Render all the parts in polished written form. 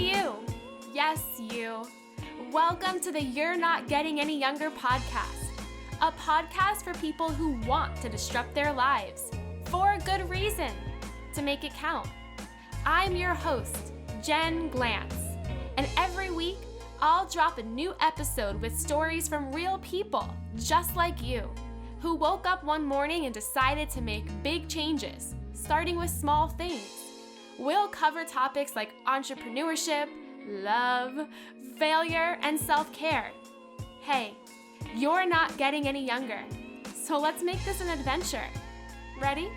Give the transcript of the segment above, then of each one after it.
Hey you! Yes, you. Welcome to the You're Not Getting Any Younger podcast. A podcast for people who want to disrupt their lives for a good reason, to make it count. I'm your host, Jen Glantz, and every week I'll drop a new episode with stories from real people just like you, who woke up one morning and decided to make big changes, starting with small things. We'll cover topics like entrepreneurship, love, failure, and self-care. Hey, you're not getting any younger, so let's make this an adventure. Ready?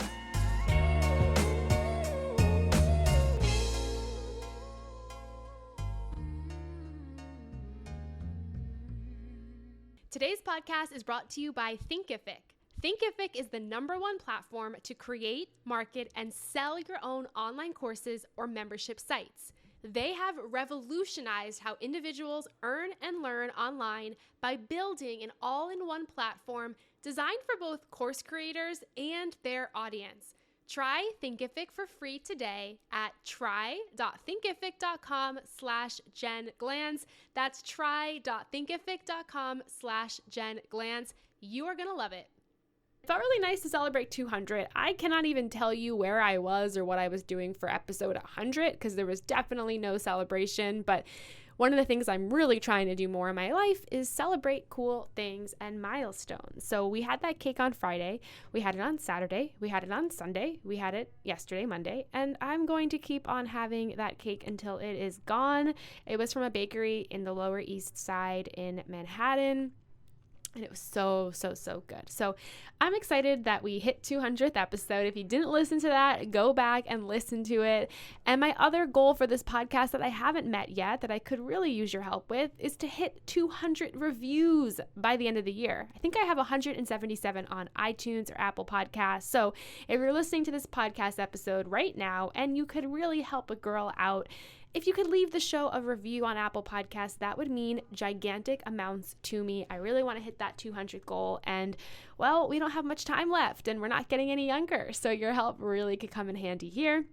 Today's podcast is brought to you by Thinkific. Thinkific is the #1 platform to create, market, and sell your own online courses or membership sites. They have revolutionized how individuals earn and learn online by building an all-in-one platform designed for both course creators and their audience. Try Thinkific for free today at try.thinkific.com/Jen Glantz. That's try.thinkific.com/Jen Glantz. You are going to love it. It felt really nice to celebrate 200. I cannot even tell you where I was or what I was doing for episode 100 because there was definitely no celebration. But one of the things I'm really trying to do more in my life is celebrate cool things and milestones. So we had that cake on Friday. We had it on Saturday. We had it on Sunday. We had it yesterday, Monday. And I'm going to keep on having that cake until it is gone. It was from a bakery in the Lower East Side in Manhattan. And it was so good. So I'm excited that we hit 200th episode. If you didn't listen to that, go back and listen to it. And my other goal for this podcast that I haven't met yet, that I could really use your help with, is to hit 200 reviews by the end of the year. I think I have 177 on iTunes or Apple Podcasts. So if you're listening to this podcast episode right now and you could really help a girl out, if you could leave the show a review on Apple Podcasts, that would mean gigantic amounts to me. I really want to hit that 200 goal. And, well, we don't have much time left and we're not getting any younger. So your help really could come in handy here.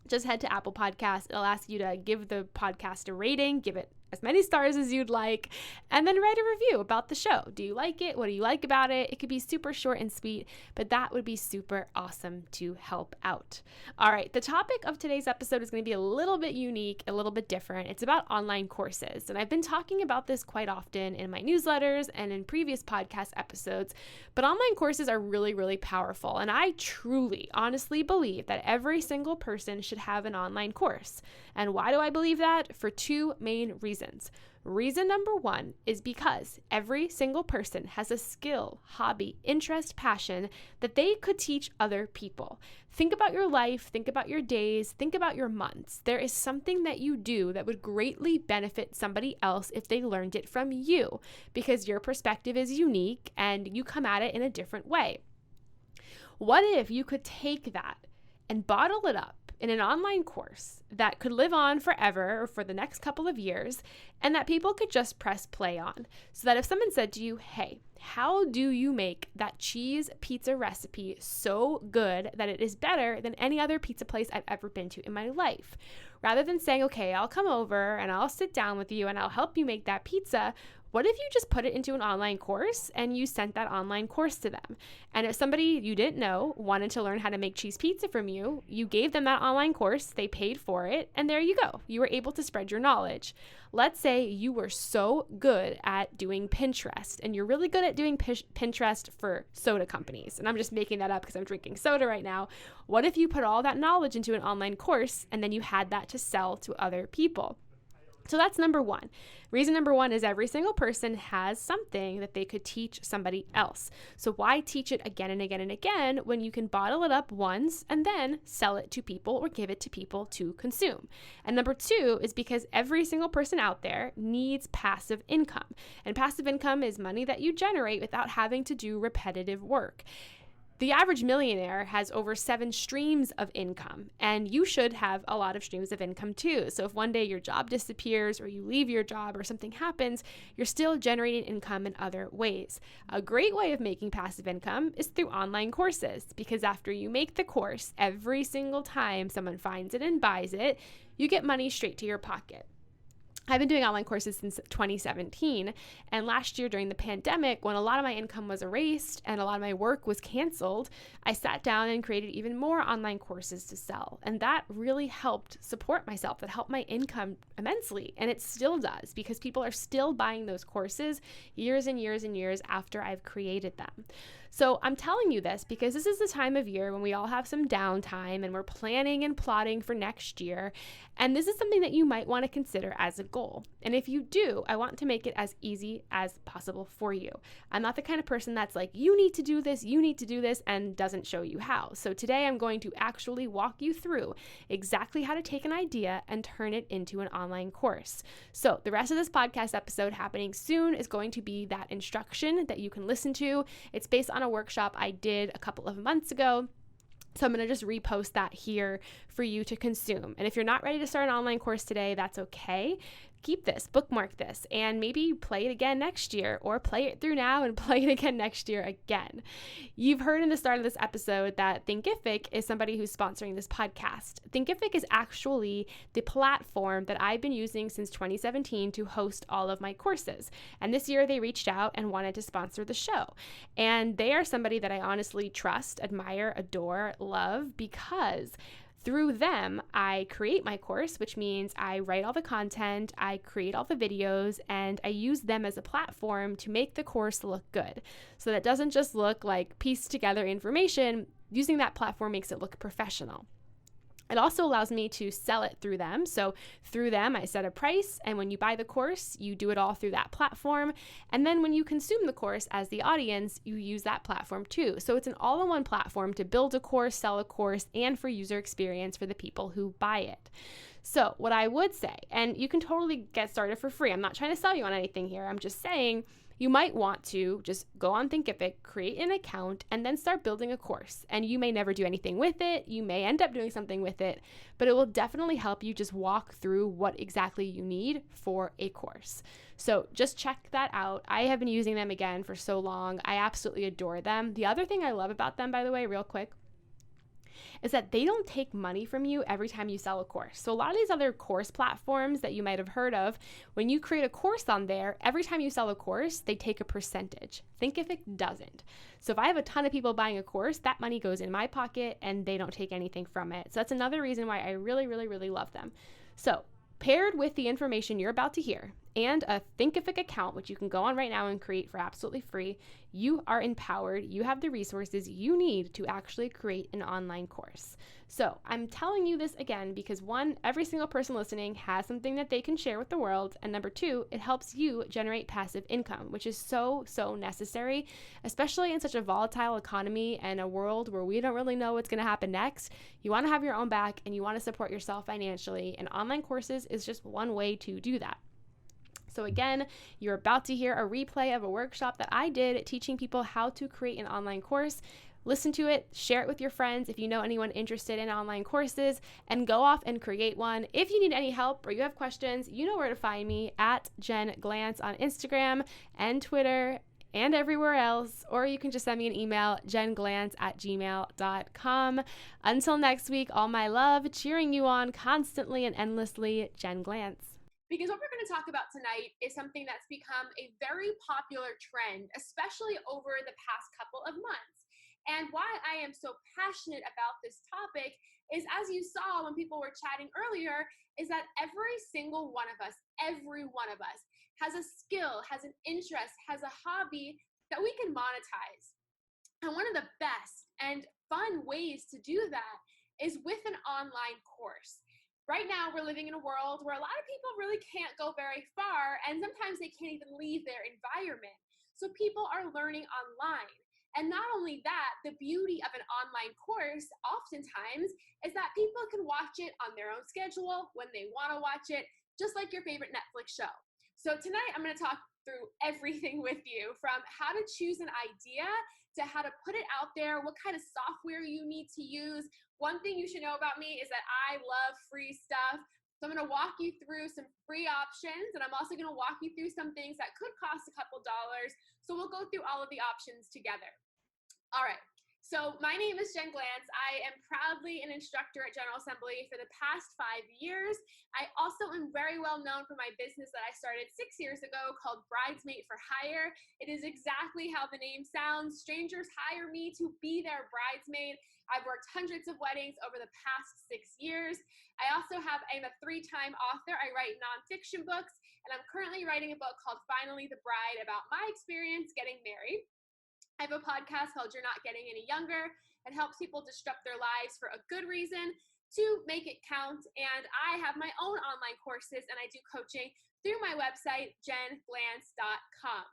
Just head to Apple Podcasts. It'll ask you to give the podcast a rating, give it as many stars as you'd like, and then write a review about the show. Do you like it? What do you like about it? It could be super short and sweet, but that would be super awesome to help out. All right, the topic of today's episode is going to be a little bit unique, a little bit different. It's about online courses, and I've been talking about this quite often in my newsletters and in previous podcast episodes, but online courses are really powerful, and I truly, honestly believe that every single person should have an online course. And why do I believe that? For two main reasons. Reason number one is because every single person has a skill, hobby, interest, passion that they could teach other people. Think about your life, think about your days, think about your months. There is something that you do that would greatly benefit somebody else if they learned it from you, because your perspective is unique and you come at it in a different way. What if you could take that and bottle it up in an online course that could live on forever or for the next couple of years, and that people could just press play on? So that if someone said to you, hey, how do you make that cheese pizza recipe so good that it is better than any other pizza place I've ever been to in my life? Rather than saying, okay, I'll come over and I'll sit down with you and I'll help you make that pizza, what if you just put it into an online course and you sent that online course to them? And if somebody you didn't know wanted to learn how to make cheese pizza from you, you gave them that online course, they paid for it, and there you go. You were able to spread your knowledge. Let's say you were so good at doing Pinterest, and you're really good at doing Pinterest for soda companies. And I'm just making that up because I'm drinking soda right now. What if you put all that knowledge into an online course and then you had that to sell to other people? So that's number one. Reason number one is every single person has something that they could teach somebody else. So why teach it again and again and again when you can bottle it up once and then sell it to people or give it to people to consume? And number two is because every single person out there needs passive income. And passive income is money that you generate without having to do repetitive work. The average millionaire has over 7 streams of income, and you should have a lot of streams of income too. So if one day your job disappears or you leave your job or something happens, you're still generating income in other ways. A great way of making passive income is through online courses, because after you make the course, every single time someone finds it and buys it, you get money straight to your pocket. I've been doing online courses since 2017, and last year during the pandemic, when a lot of my income was erased and a lot of my work was canceled, I sat down and created even more online courses to sell, and that really helped support myself. That helped my income immensely, and it still does, because people are still buying those courses years and years and years after I've created them. So I'm telling you this because this is the time of year when we all have some downtime and we're planning and plotting for next year. And this is something that you might want to consider as a goal. And if you do, I want to make it as easy as possible for you. I'm not the kind of person that's like, you need to do this, and doesn't show you how. So today I'm going to actually walk you through exactly how to take an idea and turn it into an online course. So the rest of this podcast episode happening soon is going to be that instruction that you can listen to. It's based on a workshop I did a couple of months ago. So I'm going to just repost that here for you to consume. And if you're not ready to start an online course today, that's okay. Keep this, bookmark this, and maybe play it again next year, or play it through now and play it again next year again. You've heard in the start of this episode that Thinkific is somebody who's sponsoring this podcast. Thinkific is actually the platform that I've been using since 2017 to host all of my courses. And this year they reached out and wanted to sponsor the show. And they are somebody that I honestly trust, admire, adore, love, because through them, I create my course, which means I write all the content, I create all the videos, and I use them as a platform to make the course look good. So that doesn't just look like pieced together information. Using that platform makes it look professional. It also allows me to sell it through them. So through them, I set a price, and when you buy the course, you do it all through that platform. And then when you consume the course as the audience, you use that platform too. So it's an all-in-one platform to build a course, sell a course, and for user experience for the people who buy it. So what I would say, and you can totally get started for free. I'm not trying to sell you on anything here. I'm just saying you might want to just go on Thinkific, create an account, and then start building a course. And you may never do anything with it. You may end up doing something with it, but it will definitely help you just walk through what exactly you need for a course. So just check that out. I have been using them again for so long. I absolutely adore them. The other thing I love about them, by the way, real quick, is that they don't take money from you every time you sell a course. So a lot of these other course platforms that you might have heard of, when you create a course on there, every time you sell a course, they take a percentage. Thinkific doesn't. So if I have a ton of people buying a course, that money goes in my pocket and they don't take anything from it. So that's another reason why I really, really, really love them. So paired with the information you're about to hear and a Thinkific account, which you can go on right now and create for absolutely free, you are empowered. You have the resources you need to actually create an online course. So I'm telling you this again because one, every single person listening has something that they can share with the world. And number two, it helps you generate passive income, which is so, so necessary, especially in such a volatile economy and a world where we don't really know what's going to happen next. You want to have your own back and you want to support yourself financially, and online courses is just one way to do that. So again, you're about to hear a replay of a workshop that I did teaching people how to create an online course. Listen to it, share it with your friends if you know anyone interested in online courses, and go off and create one. If you need any help or you have questions, you know where to find me at Jen Glantz on Instagram and Twitter and everywhere else, or you can just send me an email, jenglantz@gmail.com. Until next week, all my love, cheering you on constantly and endlessly, Jen Glantz. Because what we're going to talk about tonight is something that's become a very popular trend, especially over the past couple of months. And why I am so passionate about this topic is, as you saw when people were chatting earlier, is that every single one of us has a skill, has an interest, has a hobby that we can monetize. And one of the best and fun ways to do that is with an online course. Right now, we're living in a world where a lot of people really can't go very far, and sometimes they can't even leave their environment. So people are learning online. And not only that, the beauty of an online course oftentimes is that people can watch it on their own schedule when they want to watch it, just like your favorite Netflix show. So tonight, I'm going to talk through everything with you, from how to choose an idea to how to put it out there, what kind of software you need to use. One thing you should know about me is that I love free stuff. So I'm going to walk you through some free options, and I'm also going to walk you through some things that could cost a couple dollars. So we'll go through all of the options together. All right. So my name is Jen Glantz. I am proudly an instructor at General Assembly for the past 5 years. I also am very well known for my business that I started 6 years ago called Bridesmaid for Hire. It is exactly how the name sounds. Strangers hire me to be their bridesmaid. I've worked hundreds of weddings over the past 6 years. I'm a 3-time author. I write nonfiction books, and I'm currently writing a book called Finally the Bride about my experience getting married. I have a podcast called You're Not Getting Any Younger. It helps people disrupt their lives for a good reason to make it count. And I have my own online courses, and I do coaching through my website, jenglantz.com.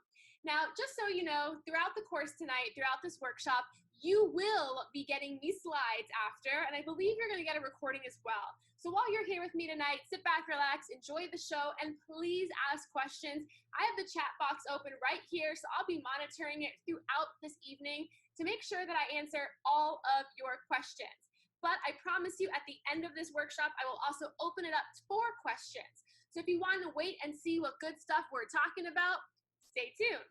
Now, just so you know, throughout the course tonight, throughout this workshop, you will be getting these slides after, and I believe you're going to get a recording as well. So while you're here with me tonight, sit back, relax, enjoy the show, and please ask questions. I have the chat box open right here, so I'll be monitoring it throughout this evening to make sure that I answer all of your questions. But I promise you, at the end of this workshop, I will also open it up for questions. So if you want to wait and see what good stuff we're talking about, stay tuned.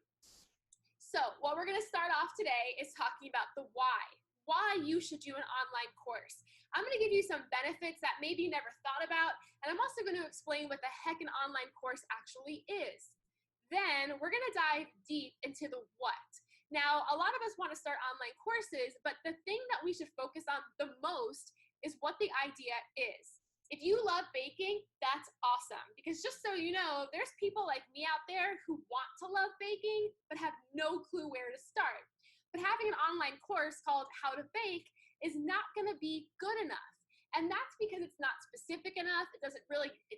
So what we're going to start off today is talking about the why you should do an online course. I'm going to give you some benefits that maybe you never thought about, and I'm also going to explain what the heck an online course actually is. Then we're going to dive deep into the what. Now, a lot of us want to start online courses, but the thing that we should focus on the most is what the idea is. If you love baking, that's awesome, because just so you know, there's people like me out there who want to love baking but have no clue where to start. But having an online course called How to Bake is not going to be good enough. And that's because it's not specific enough. It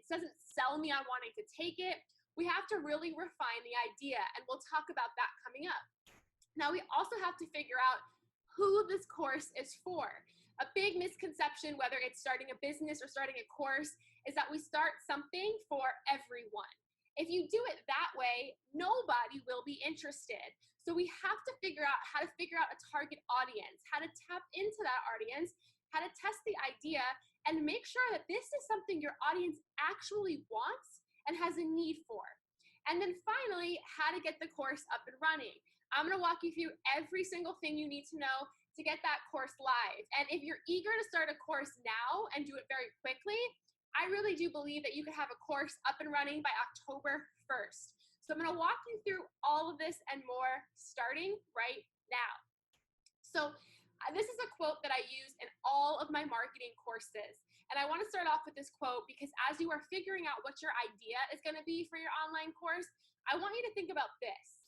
doesn't sell me on wanting to take it. We have to really refine the idea, and we'll talk about that coming up. Now, we also have to figure out who this course is for. A big misconception, whether it's starting a business or starting a course, is that we start something for everyone. If you do it that way, nobody will be interested. So we have to figure out how to figure out a target audience, how to tap into that audience, how to test the idea, and make sure that this is something your audience actually wants and has a need for. And then finally, how to get the course up and running. I'm going to walk you through every single thing you need to know to get that course live. And if you're eager to start a course now and do it very quickly, I really do believe that you could have a course up and running by October 1st. So I'm going to walk you through all of this and more starting right now. So this is a quote that I use in all of my marketing courses. And I want to start off with this quote because as you are figuring out what your idea is going to be for your online course, I want you to think about this.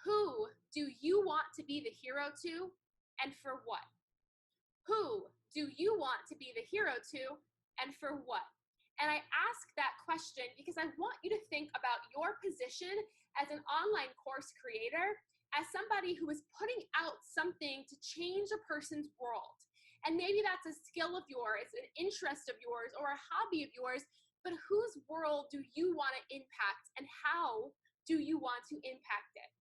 Who do you want to be the hero to, and for what? Who do you want to be the hero to, and for what? And I ask that question because I want you to think about your position as an online course creator, as somebody who is putting out something to change a person's world. And maybe that's a skill of yours, an interest of yours, or a hobby of yours, but whose world do you want to impact, and how do you want to impact it?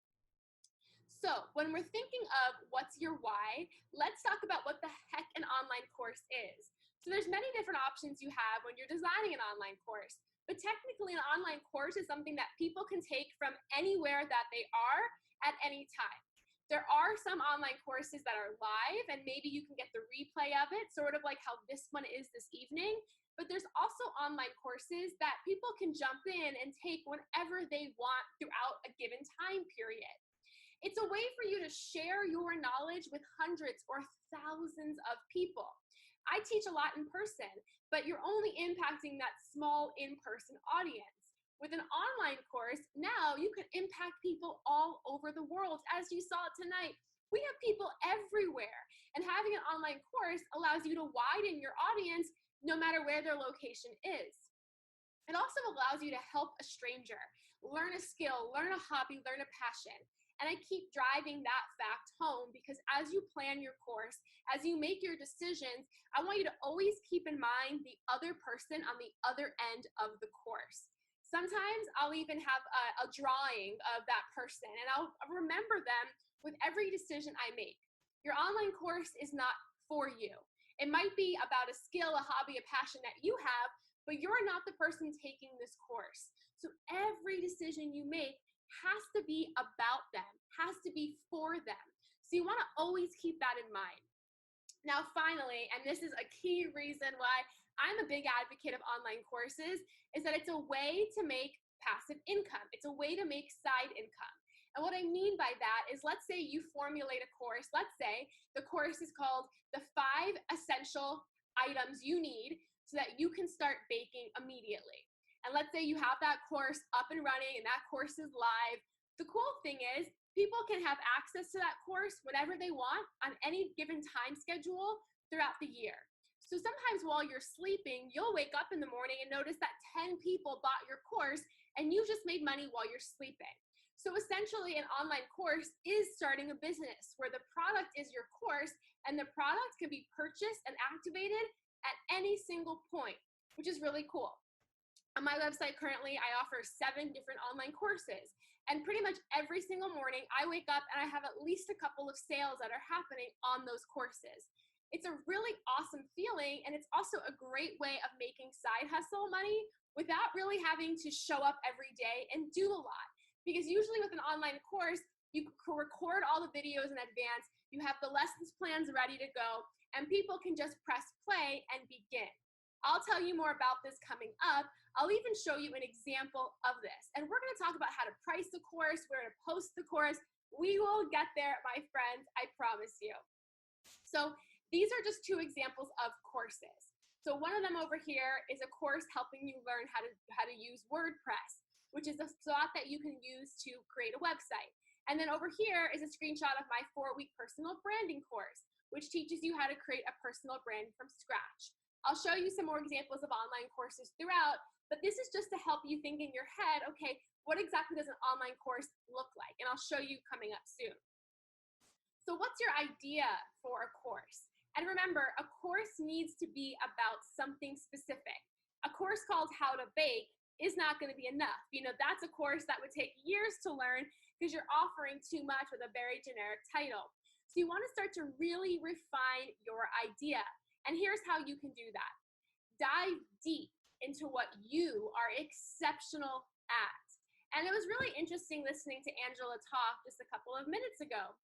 So when we're thinking of what's your why, let's talk about what the heck an online course is. So there's many different options you have when you're designing an online course, but technically an online course is something that people can take from anywhere that they are at any time. There are some online courses that are live, and maybe you can get the replay of it, sort of like how this one is this evening, but there's also online courses that people can jump in and take whenever they want throughout a given time period. It's a way for you to share your knowledge with hundreds or thousands of people. I teach a lot in person, but you're only impacting that small in-person audience. With an online course, now you can impact people all over the world. As you saw tonight, we have people everywhere, and having an online course allows you to widen your audience no matter where their location is. It also allows you to help a stranger, learn a skill, learn a hobby, learn a passion. And I keep driving that fact home because as you plan your course, as you make your decisions, I want you to always keep in mind the other person on the other end of the course. Sometimes I'll even have a drawing of that person, and I'll remember them with every decision I make. Your online course is not for you. It might be about a skill, a hobby, a passion that you have, but you're not the person taking this course. So every decision you make has to be about them, has to be for them. So you want to always keep that in mind. Now, finally, and this is a key reason why I'm a big advocate of online courses, is that it's a way to make passive income. It's a way to make side income. And what I mean by that is, let's say you formulate a course. Let's say the course is called The 5 Essential Items You Need so that you can start baking immediately. And let's say you have that course up and running and that course is live. The cool thing is, people can have access to that course whenever they want on any given time schedule throughout the year. So sometimes while you're sleeping, you'll wake up in the morning and notice that 10 people bought your course and you just made money while you're sleeping. So essentially, an online course is starting a business where the product is your course and the product can be purchased and activated at any single point, which is really cool. On my website currently, I offer 7 different online courses. And pretty much every single morning, I wake up and I have at least a couple of sales that are happening on those courses. It's a really awesome feeling, and it's also a great way of making side hustle money without really having to show up every day and do a lot. Because usually with an online course, you record all the videos in advance, you have the lessons plans ready to go, and people can just press play and begin. I'll tell you more about this coming up. I'll even show you an example of this. And we're going to talk about how to price the course, where to post the course. We will get there, my friends, I promise you. So these are just 2 examples of courses. So one of them over here is a course helping you learn how to use WordPress, which is a thought that you can use to create a website. And then over here is a screenshot of my 4-week personal branding course, which teaches you how to create a personal brand from scratch. I'll show you some more examples of online courses throughout, but this is just to help you think in your head, okay, what exactly does an online course look like? And I'll show you coming up soon. So what's your idea for a course? And remember, a course needs to be about something specific. A course called How to Bake is not going to be enough. You know, that's a course that would take years to learn because you're offering too much with a very generic title. So you want to start to really refine your idea. And here's how you can do that. Dive deep into what you are exceptional at. And it was really interesting listening to Angela talk just a couple of minutes ago,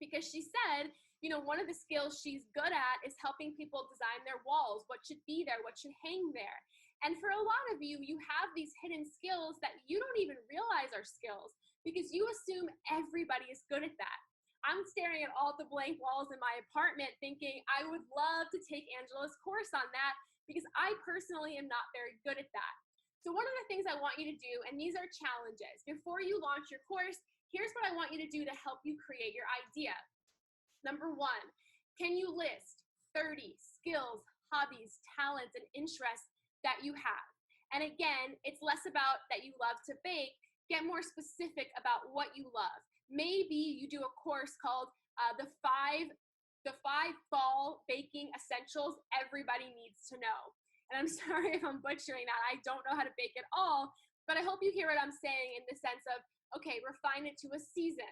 because she said, you know, one of the skills she's good at is helping people design their walls, what should be there, what should hang there. And for a lot of you, you have these hidden skills that you don't even realize are skills because you assume everybody is good at that. I'm staring at all the blank walls in my apartment thinking I would love to take Angela's course on that because I personally am not very good at that. So one of the things I want you to do, and these are challenges, before you launch your course, here's what I want you to do to help you create your idea. Number 1, can you list 30 skills, hobbies, talents, and interests that you have? And again, it's less about that you love to bake. Get more specific about what you love. Maybe you do a course called the 5 fall baking essentials everybody needs to know. And I'm sorry if I'm butchering that. I don't know how to bake at all, but I hope you hear what I'm saying in the sense of, okay, refine it to a season.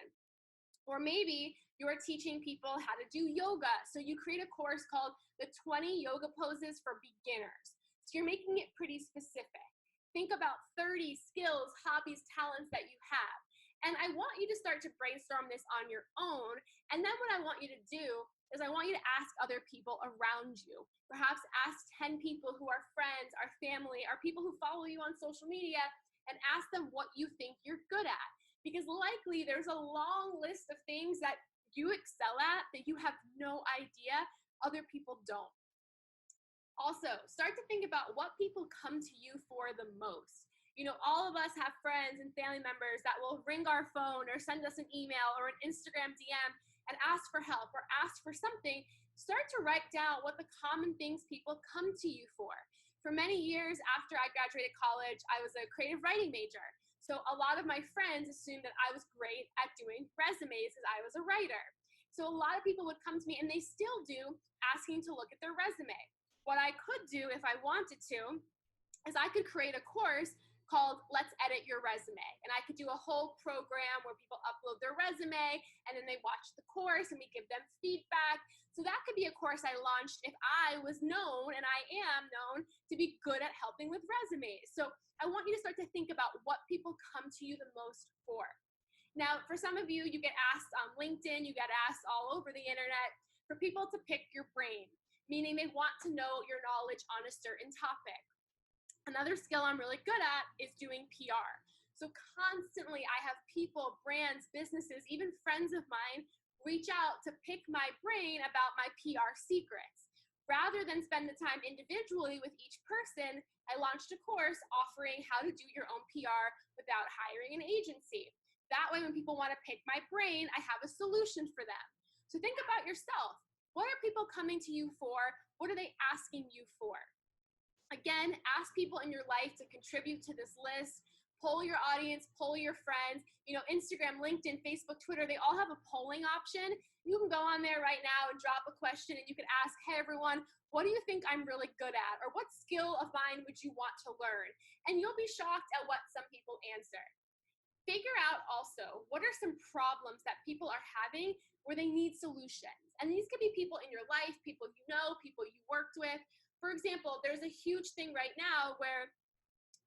Or maybe you're teaching people how to do yoga. So you create a course called the 20 yoga poses for beginners. So you're making it pretty specific. Think about 30 skills, hobbies, talents that you have. And I want you to start to brainstorm this on your own. And then what I want you to do is I want you to ask other people around you. Perhaps ask 10 people who are friends, are family, are people who follow you on social media, and ask them what you think you're good at. Because likely there's a long list of things that you excel at that you have no idea other people don't. Also, start to think about what people come to you for the most. You know, all of us have friends and family members that will ring our phone or send us an email or an Instagram DM and ask for help or ask for something. Start to write down what the common things people come to you for. For many years after I graduated college, I was a creative writing major. So a lot of my friends assumed that I was great at doing resumes because I was a writer. So a lot of people would come to me, and they still do, asking to look at their resume. What I could do if I wanted to is I could create a course called Let's Edit Your Resume. And I could do a whole program where people upload their resume and then they watch the course and we give them feedback. So that could be a course I launched if I was known, and I am known, to be good at helping with resumes. So I want you to start to think about what people come to you the most for. Now, for some of you, you get asked on LinkedIn, you get asked all over the internet for people to pick your brain, meaning they want to know your knowledge on a certain topic. Another skill I'm really good at is doing PR. So constantly I have people, brands, businesses, even friends of mine reach out to pick my brain about my PR secrets. Rather than spend the time individually with each person, I launched a course offering how to do your own PR without hiring an agency. That way, when people want to pick my brain, I have a solution for them. So think about yourself. What are people coming to you for? What are they asking you for? Again, ask people in your life to contribute to this list. Poll your audience, poll your friends. You know, Instagram, LinkedIn, Facebook, Twitter, they all have a polling option. You can go on there right now and drop a question and you can ask, hey everyone, what do you think I'm really good at? Or what skill of mine would you want to learn? And you'll be shocked at what some people answer. Figure out also, what are some problems that people are having where they need solutions? And these could be people in your life, people you know, people you worked with. For example, there's a huge thing right now where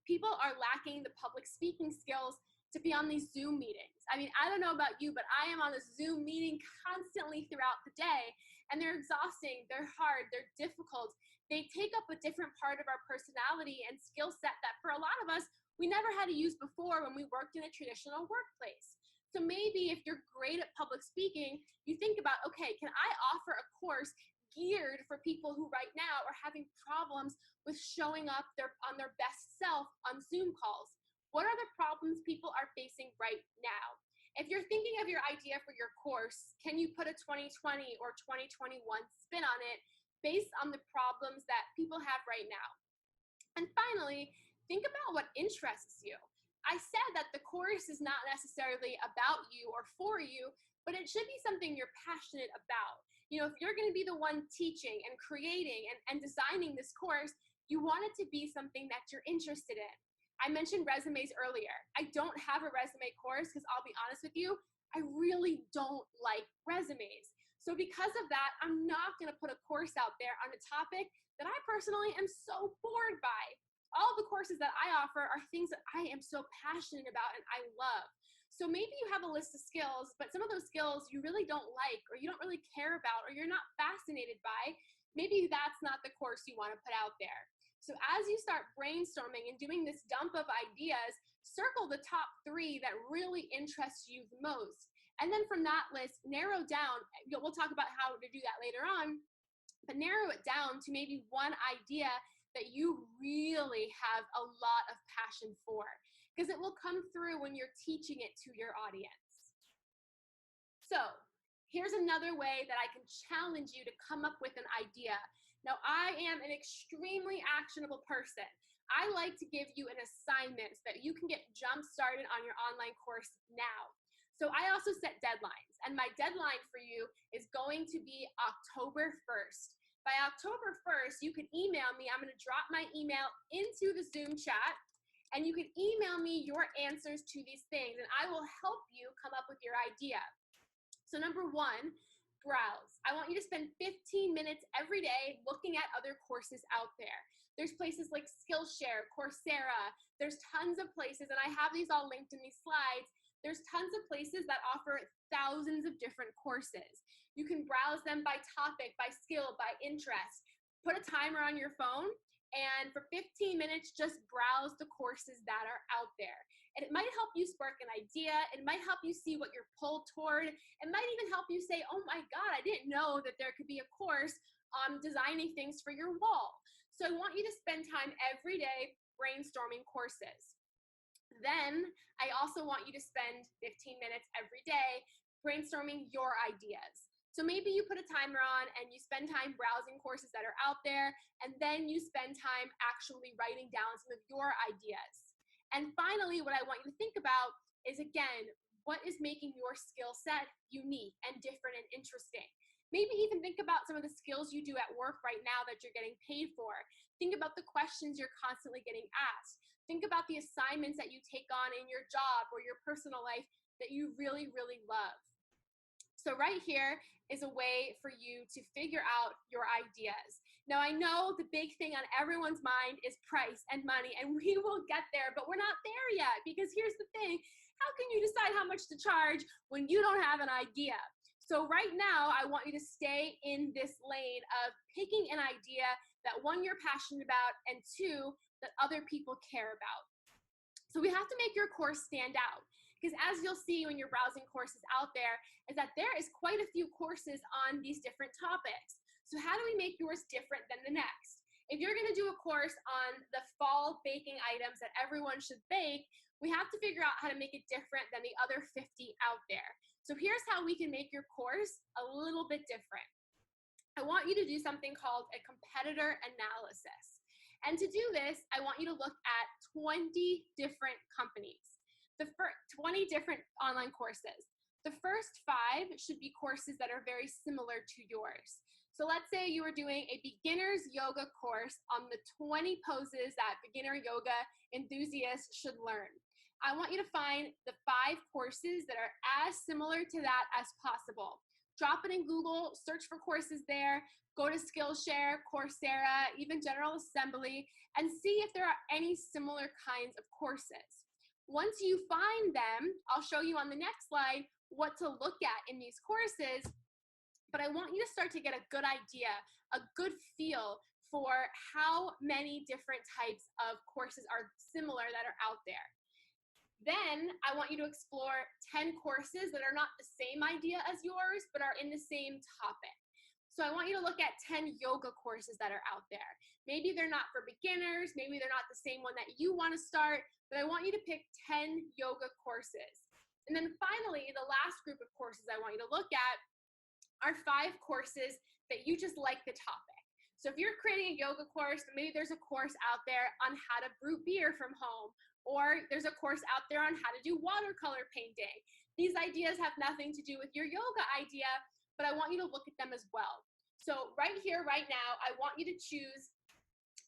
people are lacking the public speaking skills to be on these Zoom meetings. I mean, I don't know about you, but I am on a Zoom meeting constantly throughout the day, and they're exhausting, they're hard, they're difficult. They take up a different part of our personality and skill set that for a lot of us, we never had to use before when we worked in a traditional workplace. So maybe if you're great at public speaking, you think about, okay, can I offer a course geared for people who right now are having problems with showing up on their best self on Zoom calls? What are the problems people are facing right now? If you're thinking of your idea for your course, can you put a 2020 or 2021 spin on it based on the problems that people have right now? And finally, think about what interests you. I said that the course is not necessarily about you or for you, but it should be something you're passionate about. You know, if you're going to be the one teaching and creating and designing this course, you want it to be something that you're interested in. I mentioned resumes earlier. I don't have a resume course because I'll be honest with you, I really don't like resumes. So because of that, I'm not going to put a course out there on a topic that I personally am so bored by. All the courses that I offer are things that I am so passionate about and I love. So maybe you have a list of skills, but some of those skills you really don't like, or you don't really care about, or you're not fascinated by. Maybe that's not the course you want to put out there. So as you start brainstorming and doing this dump of ideas, circle the top 3 that really interest you the most. And then from that list, narrow down, we'll talk about how to do that later on, but narrow it down to maybe one idea that you really have a lot of passion for, because it will come through when you're teaching it to your audience. So here's another way that I can challenge you to come up with an idea. Now, I am an extremely actionable person. I like to give you an assignment so that you can get jump started on your online course now. So I also set deadlines, and my deadline for you is going to be October 1st. By October 1st, you can email me. I'm going to drop my email into the Zoom chat, and you can email me your answers to these things, and I will help you come up with your idea. So number 1, browse. I want you to spend 15 minutes every day looking at other courses out there. There's places like Skillshare, Coursera. There's tons of places, and I have these all linked in these slides. There's tons of places that offer thousands of different courses. You can browse them by topic, by skill, by interest. Put a timer on your phone, and for 15 minutes, just browse the courses that are out there. And it might help you spark an idea. It might help you see what you're pulled toward. It might even help you say, oh my God, I didn't know that there could be a course on designing things for your wall. So I want you to spend time every day brainstorming courses. Then I also want you to spend 15 minutes every day brainstorming your ideas. So maybe you put a timer on and you spend time browsing courses that are out there, and then you spend time actually writing down some of your ideas. And finally, what I want you to think about is, again, what is making your skill set unique and different and interesting? Maybe even think about some of the skills you do at work right now that you're getting paid for. Think about the questions you're constantly getting asked. Think about the assignments that you take on in your job or your personal life that you really, really love. So right here is a way for you to figure out your ideas. Now, I know the big thing on everyone's mind is price and money, and we will get there, but we're not there yet, because here's the thing. How can you decide how much to charge when you don't have an idea? So right now, I want you to stay in this lane of picking an idea that, one, you're passionate about, and two, that other people care about. So we have to make your course stand out. Because as you'll see when you're browsing courses out there, is that there is quite a few courses on these different topics. So how do we make yours different than the next? If you're going to do a course on the fall baking items that everyone should bake, we have to figure out how to make it different than the other 50 out there. So here's how we can make your course a little bit different. I want you to do something called a competitor analysis. And to do this, I want you to look at 20 different companies. The first 20 different online courses. The first 5 should be courses that are very similar to yours. So let's say you are doing a beginner's yoga course on the 20 poses that beginner yoga enthusiasts should learn. I want you to find the 5 courses that are as similar to that as possible. Drop it in Google, search for courses there, go to Skillshare, Coursera, even General Assembly, and see if there are any similar kinds of courses. Once you find them, I'll show you on the next slide what to look at in these courses, but I want you to start to get a good idea, a good feel for how many different types of courses are similar that are out there. Then I want you to explore 10 courses that are not the same idea as yours, but are in the same topic. So I want you to look at 10 yoga courses that are out there. Maybe they're not for beginners, maybe they're not the same one that you want to start, but I want you to pick 10 yoga courses. And then finally, the last group of courses I want you to look at are 5 courses that you just like the topic. So if you're creating a yoga course, maybe there's a course out there on how to brew beer from home, or there's a course out there on how to do watercolor painting. These ideas have nothing to do with your yoga idea, but I want you to look at them as well. So right here, right now, I want you to choose,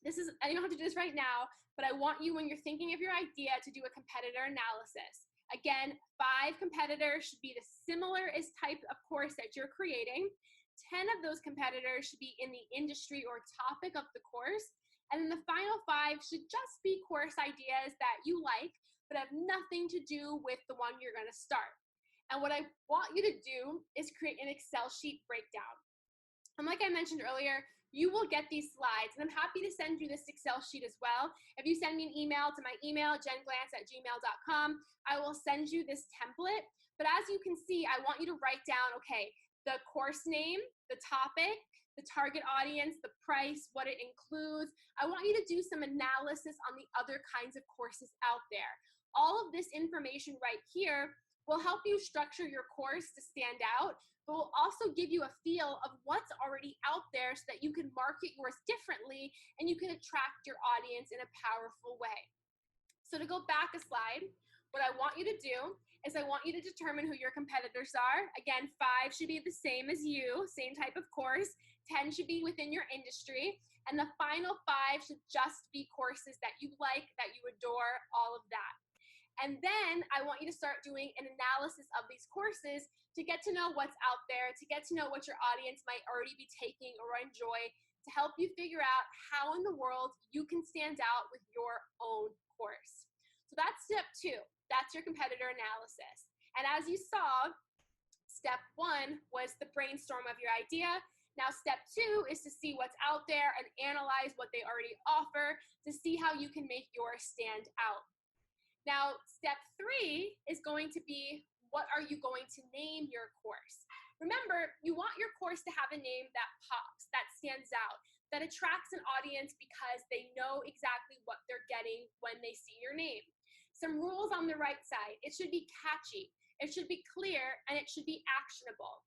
and you don't have to do this right now, but I want you, when you're thinking of your idea, to do a competitor analysis. Again, 5 competitors should be the similarest type of course that you're creating. 10 of those competitors should be in the industry or topic of the course. And then the final 5 should just be course ideas that you like, but have nothing to do with the one you're going to start. And what I want you to do is create an Excel sheet breakdown. And like I mentioned earlier, you will get these slides, and I'm happy to send you this Excel sheet as well. If you send me an email to my email, jenglance@gmail.com, I will send you this template. But as you can see, I want you to write down, okay, the course name, the topic, the target audience, the price, what it includes. I want you to do some analysis on the other kinds of courses out there. All of this information right here will help you structure your course to stand out, but will also give you a feel of what's already out there so that you can market yours differently and you can attract your audience in a powerful way. So to go back a slide, what I want you to do is I want you to determine who your competitors are. Again, 5 should be the same as you, same type of course. 10 should be within your industry. And the final 5 should just be courses that you like, that you adore, all of that. And then I want you to start doing an analysis of these courses to get to know what's out there, to get to know what your audience might already be taking or enjoy, to help you figure out how in the world you can stand out with your own course. So that's step 2. That's your competitor analysis. And as you saw, step 1 was the brainstorm of your idea. Now, step 2 is to see what's out there and analyze what they already offer to see how you can make yours stand out. Now, step 3 is going to be, what are you going to name your course? Remember, you want your course to have a name that pops, that stands out, that attracts an audience because they know exactly what they're getting when they see your name. Some rules on the right side. It should be catchy, it should be clear, and it should be actionable.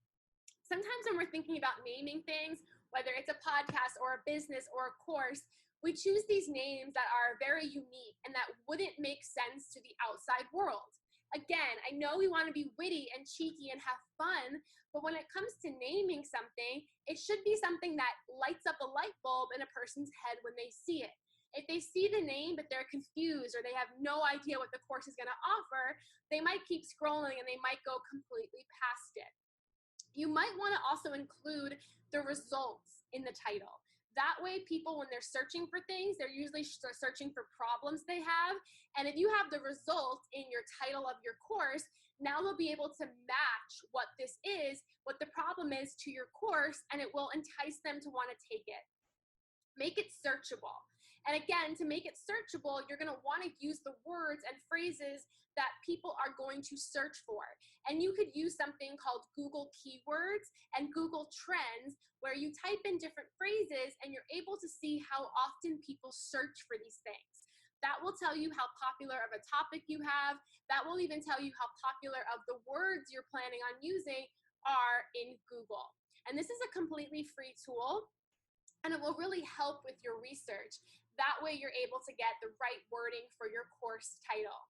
Sometimes when we're thinking about naming things, whether it's a podcast or a business or a course, we choose these names that are very unique and that wouldn't make sense to the outside world. Again, I know we want to be witty and cheeky and have fun, but when it comes to naming something, it should be something that lights up a light bulb in a person's head when they see it. If they see the name, but they're confused or they have no idea what the course is going to offer, they might keep scrolling and they might go completely past it. You might want to also include the results in the title. That way, people, when they're searching for things, they're usually searching for problems they have. And if you have the results in your title of your course, now they'll be able to match what this is, what the problem is to your course, and it will entice them to want to take it. Make it searchable. And again, to make it searchable, you're going to want to use the words and phrases that people are going to search for. And you could use something called Google Keywords and Google Trends, where you type in different phrases and you're able to see how often people search for these things. That will tell you how popular of a topic you have. That will even tell you how popular of the words you're planning on using are in Google. And this is a completely free tool, and it will really help with your research. That way you're able to get the right wording for your course title.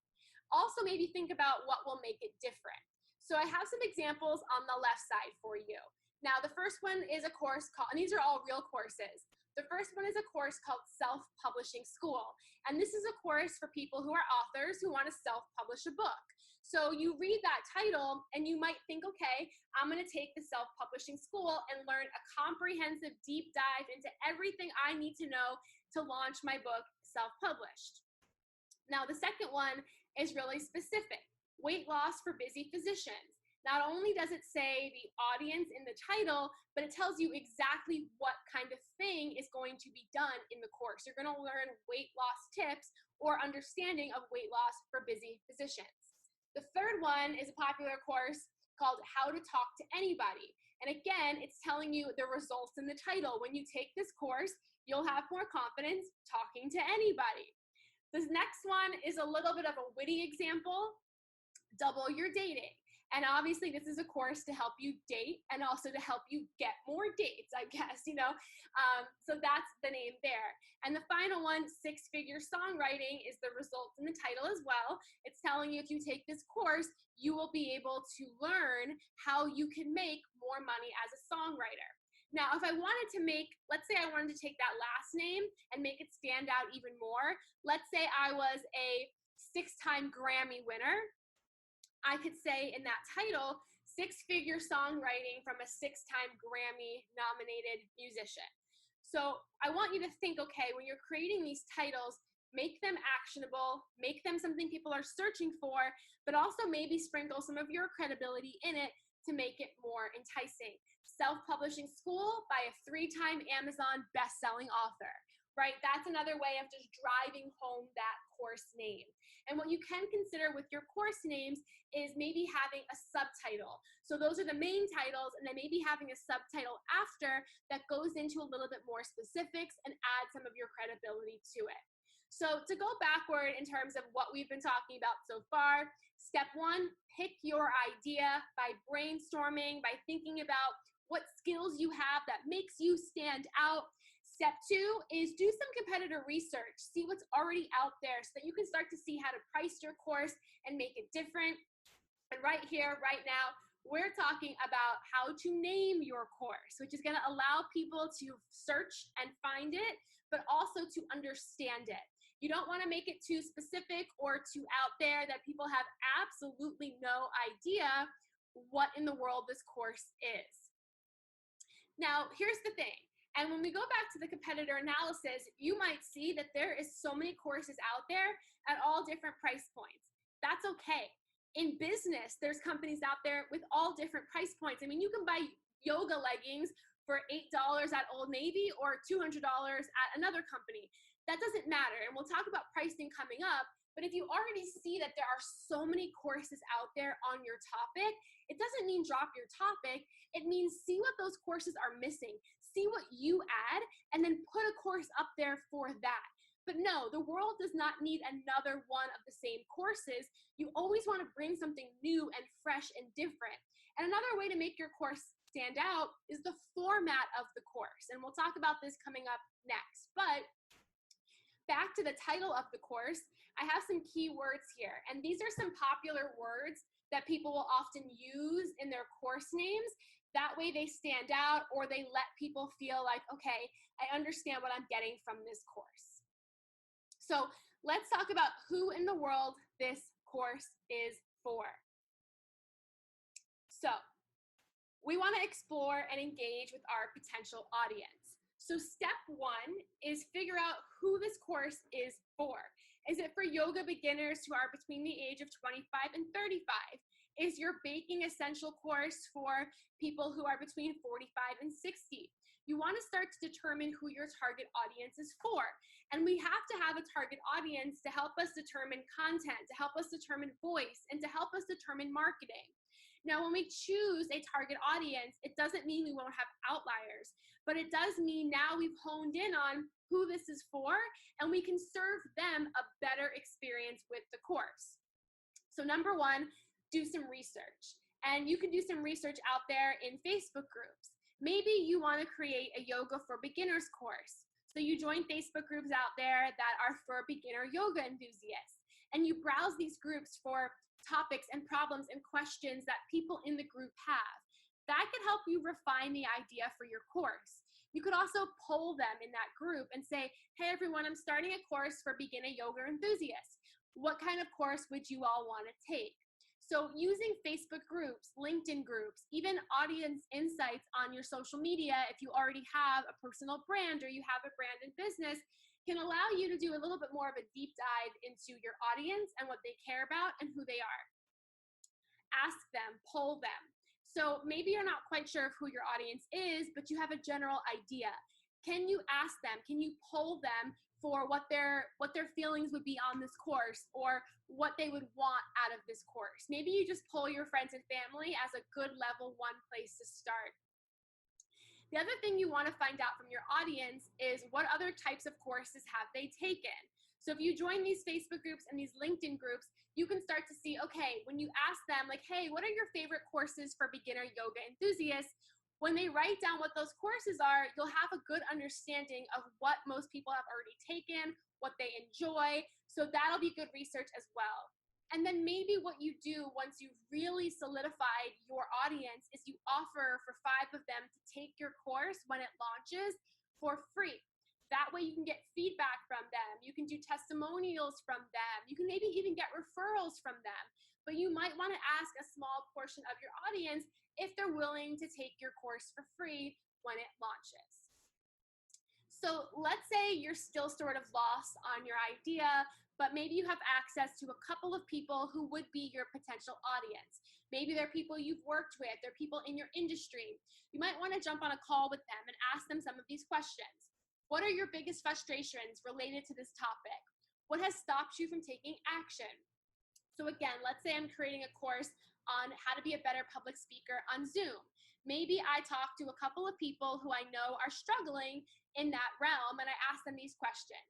Also, maybe think about what will make it different. So I have some examples on the left side for you. Now, the first one is a course called, and these are all real courses. The first one is a course called Self-Publishing School. And this is a course for people who are authors who want to self-publish a book. So you read that title and you might think, okay, I'm going to take the Self-Publishing School and learn a comprehensive deep dive into everything I need to know to launch my book self-published. Now, the second one is really specific. Weight loss for busy physicians. Not only does it say the audience in the title, but it tells you exactly what kind of thing is going to be done in the course. You're going to learn weight loss tips or understanding of weight loss for busy physicians. The third one is a popular course called How to Talk to Anybody. And again, it's telling you the results in the title. When you take this course, you'll have more confidence talking to anybody. This next one is a little bit of a witty example, Double Your Dating. And obviously this is a course to help you date and also to help you get more dates, I guess, so that's the name there. And the final one, Six-Figure Songwriting, is the results in the title as well. It's telling you if you take this course, you will be able to learn how you can make more money as a songwriter. Now, if I wanted to let's say I wanted to take that last name and make it stand out even more. Let's say I was a 6-time Grammy winner. I could say in that title, Six-Figure Songwriting from a 6-time Grammy-nominated musician. So I want you to think, okay, when you're creating these titles, make them actionable, make them something people are searching for, but also maybe sprinkle some of your credibility in it to make it more enticing. Self-Publishing School by a 3-time Amazon best-selling author, right? That's another way of just driving home that course name. And what you can consider with your course names is maybe having a subtitle. So those are the main titles, and then maybe having a subtitle after that goes into a little bit more specifics and add some of your credibility to it. So to go backward in terms of what we've been talking about so far, step 1, pick your idea by brainstorming, by thinking about what skills you have that makes you stand out. Step 2 is do some competitor research. See what's already out there so that you can start to see how to price your course and make it different. And right here, right now, we're talking about how to name your course, which is going to allow people to search and find it, but also to understand it. You don't want to make it too specific or too out there that people have absolutely no idea what in the world this course is. Now, here's the thing. And when we go back to the competitor analysis, you might see that there is so many courses out there at all different price points. That's okay. In business, there's companies out there with all different price points. I mean, you can buy yoga leggings for $8 at Old Navy or $200 at another company. That doesn't matter. And we'll talk about pricing coming up. But if you already see that there are so many courses out there on your topic, it doesn't mean drop your topic. It means see what those courses are missing. See what you add, and then put a course up there for that. But no, the world does not need another one of the same courses. You always want to bring something new and fresh and different. And another way to make your course stand out is the format of the course. And we'll talk about this coming up next. But back to the title of the course, I have some key words here. And these are some popular words that people will often use in their course names. That way they stand out, or they let people feel like, okay, I understand what I'm getting from this course. So let's talk about who in the world this course is for. So we want to explore and engage with our potential audience. So step one is figure out who this course is for. Is it for yoga beginners who are between the age of 25 and 35? Is your baking essential course for people who are between 45 and 60? You want to start to determine who your target audience is for. And we have to have a target audience to help us determine content, to help us determine voice, and to help us determine marketing. Now, when we choose a target audience, it doesn't mean we won't have outliers, but it does mean now we've honed in on who this is for, and we can serve them a better experience with the course. So number one, do some research. And you can do some research out there in Facebook groups. Maybe you want to create a yoga for beginners course. So you join Facebook groups out there that are for beginner yoga enthusiasts, and you browse these groups for topics and problems and questions that people in the group have. That could help you refine the idea for your course. You could also poll them in that group and say, hey everyone, I'm starting a course for beginner yoga enthusiasts. What kind of course would you all want to take? So using Facebook groups, LinkedIn groups, even audience insights on your social media, if you already have a personal brand or you have a brand in business, can allow you to do a little bit more of a deep dive into your audience and what they care about and who they are. Ask them, poll them. So maybe you're not quite sure of who your audience is, but you have a general idea. Can you ask them? Can you poll them for what their feelings would be on this course, or what they would want out of this course? Maybe you just poll your friends and family as a good level one place to start. The other thing you want to find out from your audience is what other types of courses have they taken. So if you join these Facebook groups and these LinkedIn groups, you can start to see, okay, when you ask them like, hey, what are your favorite courses for beginner yoga enthusiasts? When they write down what those courses are, you'll have a good understanding of what most people have already taken, what they enjoy. So that'll be good research as well. And then maybe what you do once you've really solidified your audience is you offer for 5 of them to take your course when it launches for free. That way you can get feedback from them. You can do testimonials from them. You can maybe even get referrals from them. But you might want to ask a small portion of your audience if they're willing to take your course for free when it launches. So let's say you're still sort of lost on your idea, but maybe you have access to a couple of people who would be your potential audience. Maybe they're people you've worked with, they're people in your industry. You might want to jump on a call with them and ask them some of these questions. What are your biggest frustrations related to this topic? What has stopped you from taking action? So again, let's say I'm creating a course on how to be a better public speaker on Zoom. Maybe I talk to a couple of people who I know are struggling in that realm, and I ask them these questions.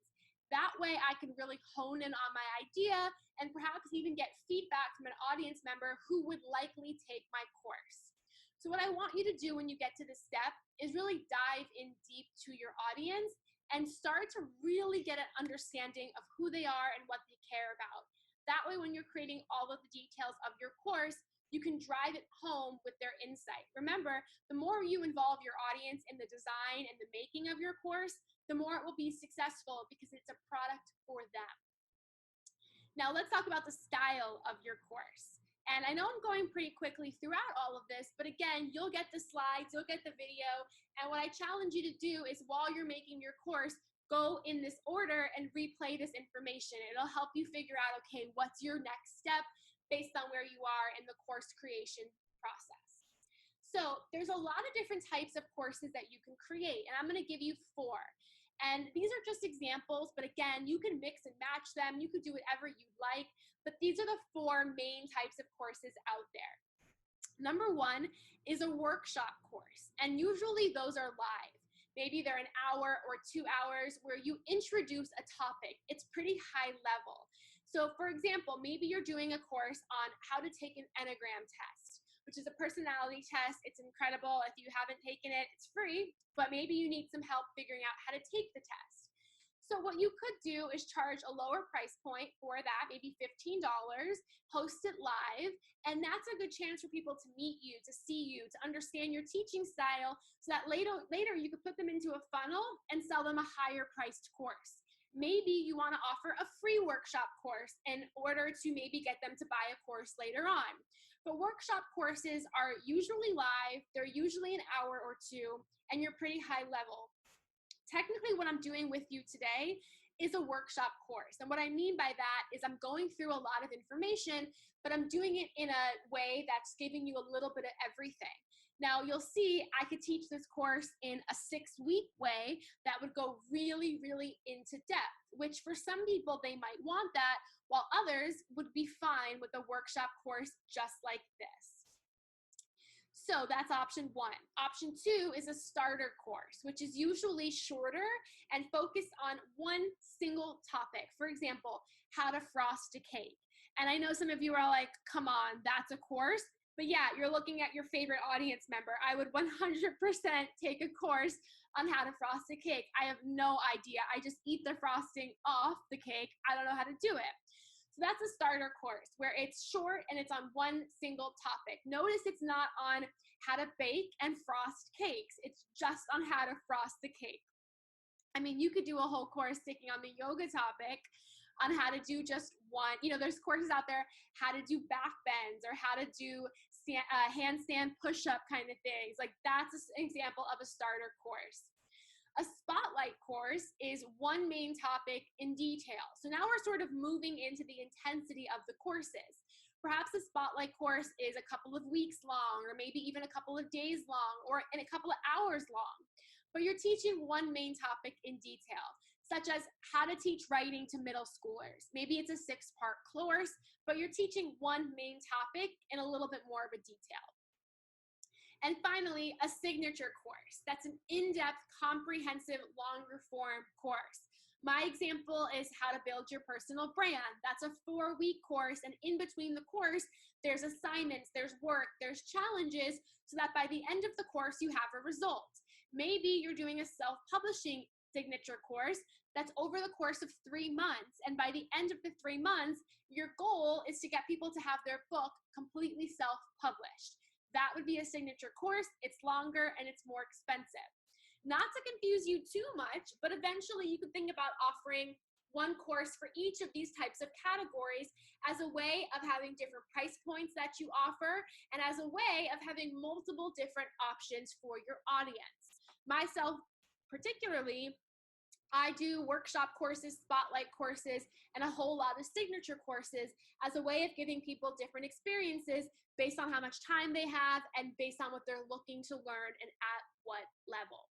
That way I can really hone in on my idea and perhaps even get feedback from an audience member who would likely take my course. So what I want you to do when you get to this step is really dive in deep to your audience and start to really get an understanding of who they are and what they care about. That way, when you're creating all of the details of your course, you can drive it home with their insight. Remember, the more you involve your audience in the design and the making of your course, the more it will be successful because it's a product for them. Now, let's talk about the style of your course. And I know I'm going pretty quickly throughout all of this, but again, you'll get the slides, you'll get the video, and what I challenge you to do is while you're making your course, go in this order and replay this information. It'll help you figure out, okay, what's your next step based on where you are in the course creation process. So there's a lot of different types of courses that you can create, and I'm going to give you 4. And these are just examples, but again, you can mix and match them. You could do whatever you'd like, but these are the 4 main types of courses out there. Number 1 is a workshop course, and usually those are live. Maybe they're an hour or 2 hours where you introduce a topic. It's pretty high level. So for example, maybe you're doing a course on how to take an Enneagram test, which is a personality test. It's incredible. If you haven't taken it, it's free, but maybe you need some help figuring out how to take the test. So what you could do is charge a lower price point for that, maybe $15, host it live, and that's a good chance for people to meet you, to see you, to understand your teaching style, so that later you could put them into a funnel and sell them a higher priced course. Maybe you want to offer a free workshop course in order to maybe get them to buy a course later on. But workshop courses are usually live, they're usually an hour or two, and you're pretty high level. Technically, what I'm doing with you today is a workshop course. And what I mean by that is I'm going through a lot of information, but I'm doing it in a way that's giving you a little bit of everything. Now, you'll see I could teach this course in a 6-week way that would go really, really into depth, which for some people, they might want that, while others would be fine with a workshop course just like this. So that's option 1. Option 2 is a starter course, which is usually shorter and focused on one single topic. For example, how to frost a cake. And I know some of you are like, come on, that's a course. But yeah, you're looking at your favorite audience member. I would 100% take a course on how to frost a cake. I have no idea. I just eat the frosting off the cake. I don't know how to do it. So that's a starter course where it's short and it's on one single topic. Notice it's not on how to bake and frost cakes. It's just on how to frost the cake. I mean, you could do a whole course sticking on the yoga topic on how to do just one. You know, there's courses out there, how to do back bends or how to do handstand push-up kind of things. Like that's an example of a starter course. A spotlight course is one main topic in detail. So now we're sort of moving into the intensity of the courses. Perhaps a spotlight course is a couple of weeks long, or maybe even a couple of days long, or in a couple of hours long. But you're teaching one main topic in detail, such as how to teach writing to middle schoolers. Maybe it's a 6-part course, but you're teaching one main topic in a little bit more of a detail. And finally, a signature course. That's an in-depth, comprehensive, longer form course. My example is how to build your personal brand. That's a 4-week course, and in between the course, there's assignments, there's work, there's challenges, so that by the end of the course, you have a result. Maybe you're doing a self-publishing signature course that's over the course of 3 months, and by the end of the 3 months, your goal is to get people to have their book completely self-published. That would be a signature course. It's longer and it's more expensive. Not to confuse you too much, but eventually you could think about offering one course for each of these types of categories as a way of having different price points that you offer and as a way of having multiple different options for your audience. Myself, particularly, I do workshop courses, spotlight courses, and a whole lot of signature courses as a way of giving people different experiences based on how much time they have and based on what they're looking to learn and at what level.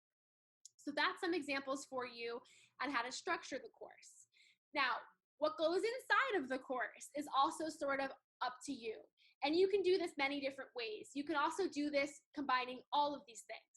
So that's some examples for you on how to structure the course. Now, what goes inside of the course is also sort of up to you. And you can do this many different ways. You can also do this combining all of these things.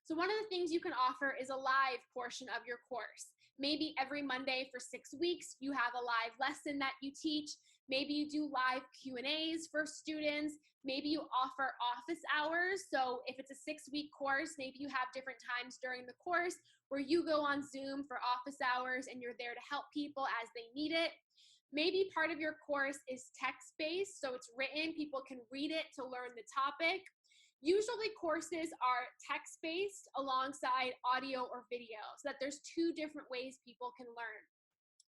So one of the things you can offer is a live portion of your course. Maybe every Monday for 6 weeks, you have a live lesson that you teach. Maybe you do live Q&As for students. Maybe you offer office hours. So if it's a 6-week course, maybe you have different times during the course where you go on Zoom for office hours and you're there to help people as they need it. Maybe part of your course is text-based, so it's written. People can read it to learn the topic. Usually courses are text-based alongside audio or video, so that there's 2 different ways people can learn.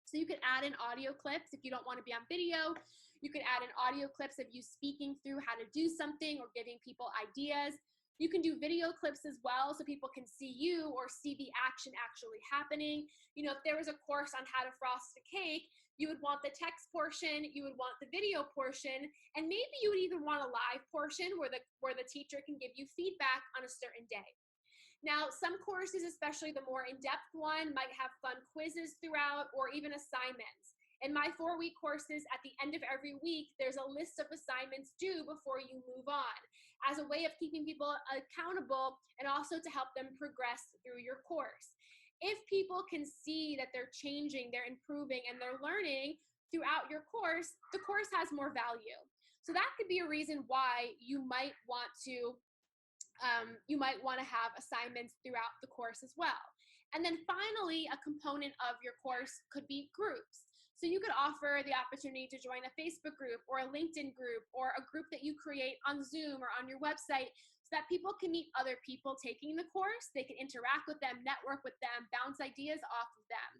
So you could add in audio clips if you don't want to be on video. You could add in audio clips of you speaking through how to do something or giving people ideas. You can do video clips as well so people can see you or see the action actually happening. You know, if there was a course on how to frost a cake, you would want the text portion, you would want the video portion, and maybe you would even want a live portion where the teacher can give you feedback on a certain day. Now, some courses, especially the more in-depth one, might have fun quizzes throughout or even assignments. In my 4-week courses, at the end of every week, there's a list of assignments due before you move on as a way of keeping people accountable and also to help them progress through your course. If people can see that they're changing, they're improving, and they're learning throughout your course, the course has more value. So that could be a reason why you might want to have assignments throughout the course as well. And then finally, a component of your course could be groups. So you could offer the opportunity to join a Facebook group or a LinkedIn group or a group that you create on Zoom or on your website so that people can meet other people taking the course. They can interact with them, network with them, bounce ideas off of them.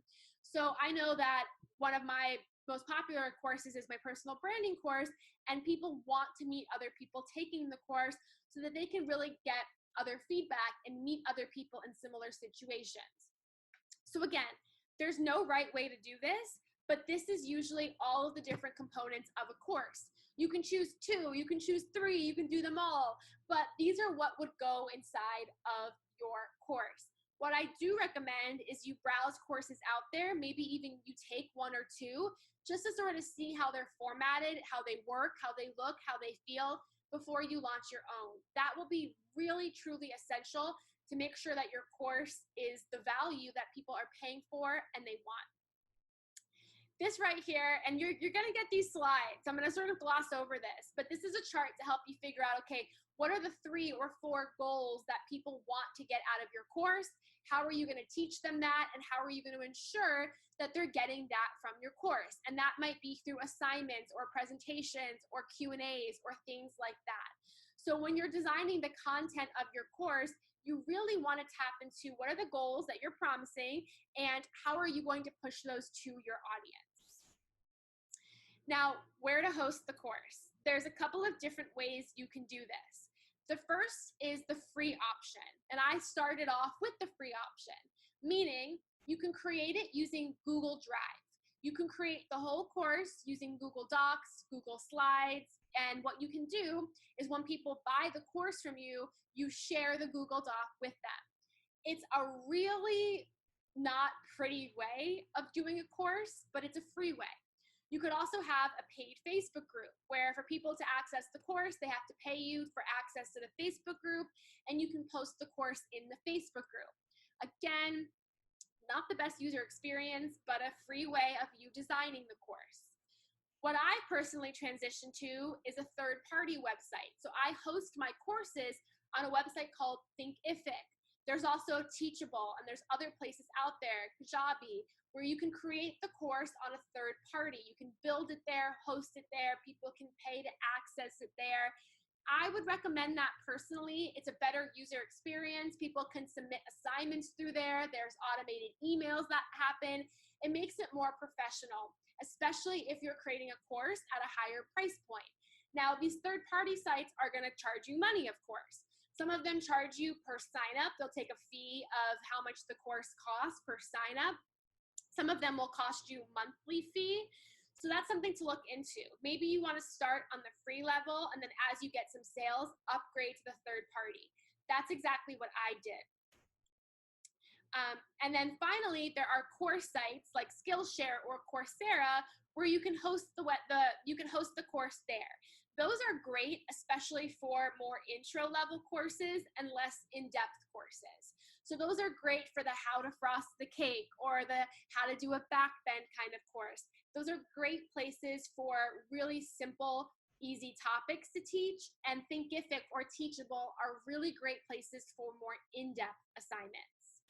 So I know that one of my most popular courses is my personal branding course, and people want to meet other people taking the course so that they can really get other feedback and meet other people in similar situations. So again, there's no right way to do this, but this is usually all of the different components of a course. You can choose 2, you can choose 3, you can do them all, but these are what would go inside of your course. What I do recommend is you browse courses out there, maybe even you take 1 or 2, just to sort of see how they're formatted, how they work, how they look, how they feel before you launch your own. That will be really, truly essential to make sure that your course is the value that people are paying for and they want. This right here, and you're gonna get these slides. I'm gonna sort of gloss over this, but this is a chart to help you figure out, okay, what are the 3 or 4 goals that people want to get out of your course? How are you gonna teach them that? And how are you gonna ensure that they're getting that from your course? And that might be through assignments or presentations or Q&As or things like that. So when you're designing the content of your course, you really want to tap into what are the goals that you're promising and how are you going to push those to your audience. Now, where to host the course? There's a couple of different ways you can do this. The first is the free option, and I started off with the free option, meaning you can create it using Google Drive. You can create the whole course using Google Docs, Google Slides, and what you can do is when people buy the course from you, you share the Google Doc with them. It's a really not pretty way of doing a course, but it's a free way. You could also have a paid Facebook group where for people to access the course, they have to pay you for access to the Facebook group, and you can post the course in the Facebook group. Again, not the best user experience, but a free way of you designing the course. What I personally transitioned to is a third-party website. So I host my courses on a website called Thinkific. There's also Teachable, and there's other places out there, Kajabi, where you can create the course on a third party. You can build it there, host it there, people can pay to access it there. I would recommend that personally. It's a better user experience. People can submit assignments through there. There's automated emails that happen. It makes it more professional, especially if you're creating a course at a higher price point. Now, these third-party sites are going to charge you money, of course. Some of them charge you per sign-up. They'll take a fee of how much the course costs per sign-up. Some of them will cost you monthly fee. So that's something to look into. Maybe you want to start on the free level, and then as you get some sales, upgrade to the third party. That's exactly what I did. And then finally, there are course sites like Skillshare or Coursera where you can host the course there. Those are great, especially for more intro-level courses and less in-depth courses. So those are great for the how to frost the cake or the how to do a backbend kind of course. Those are great places for really simple, easy topics to teach, and Thinkific or Teachable are really great places for more in-depth assignments.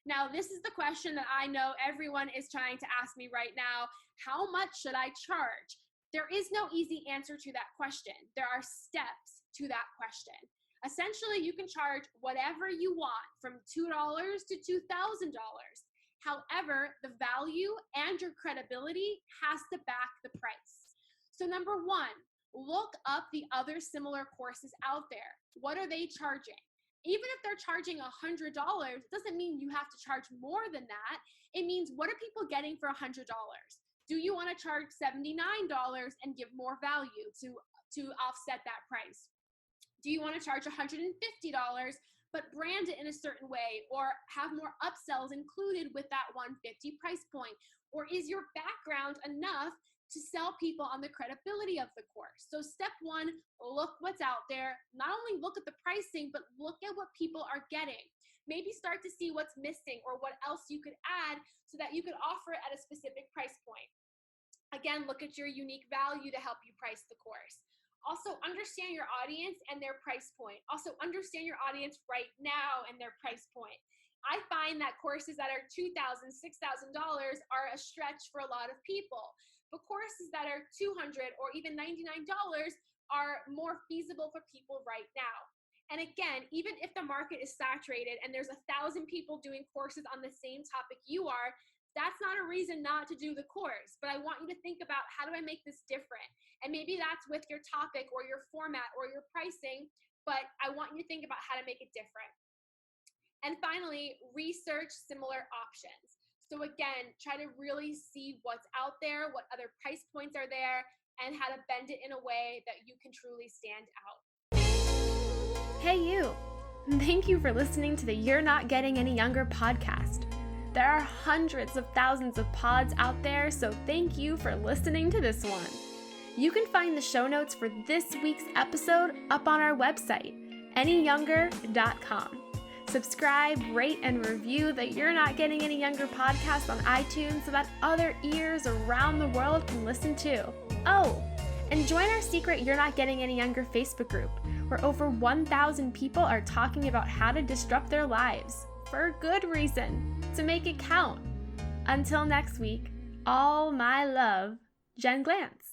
Now, this is the question that I know everyone is trying to ask me right now. How much should I charge? There is no easy answer to that question. There are steps to that question. Essentially, you can charge whatever you want from $2 to $2,000. However, the value and your credibility has to back the price. So number 1, look up the other similar courses out there. What are they charging? Even if they're charging $100, doesn't mean you have to charge more than that. It means, what are people getting for $100? Do you want to charge $79 and give more value to offset that price? Do you want to charge $150 but brand it in a certain way, or have more upsells included with that $150 price point? Or is your background enough to sell people on the credibility of the course? So step 1, look what's out there. Not only look at the pricing, but look at what people are getting. Maybe start to see what's missing or what else you could add so that you could offer it at a specific price point. Again, look at your unique value to help you price the course. Also, understand your audience and their price point. Also, understand your audience right now and their price point. I find that courses that are $2,000, $6,000 are a stretch for a lot of people. But courses that are $200 or even $99 are more feasible for people right now. And again, even if the market is saturated and there's 1,000 people doing courses on the same topic you are, that's not a reason not to do the course, but I want you to think about, how do I make this different? And maybe that's with your topic or your format or your pricing, but I want you to think about how to make it different. And finally, research similar options. So again, try to really see what's out there, what other price points are there, and how to bend it in a way that you can truly stand out. Hey you! Thank you for listening to the You're Not Getting Any Younger podcast. There are hundreds of thousands of pods out there, so thank you for listening to this one. You can find the show notes for this week's episode up on our website, anyyounger.com. Subscribe, rate, and review the You're Not Getting Any Younger podcast on iTunes so that other ears around the world can listen too. Oh, and join our secret You're Not Getting Any Younger Facebook group, where over 1,000 people are talking about how to disrupt their lives, for good reason, to make it count. Until next week, all my love, Jen Glantz.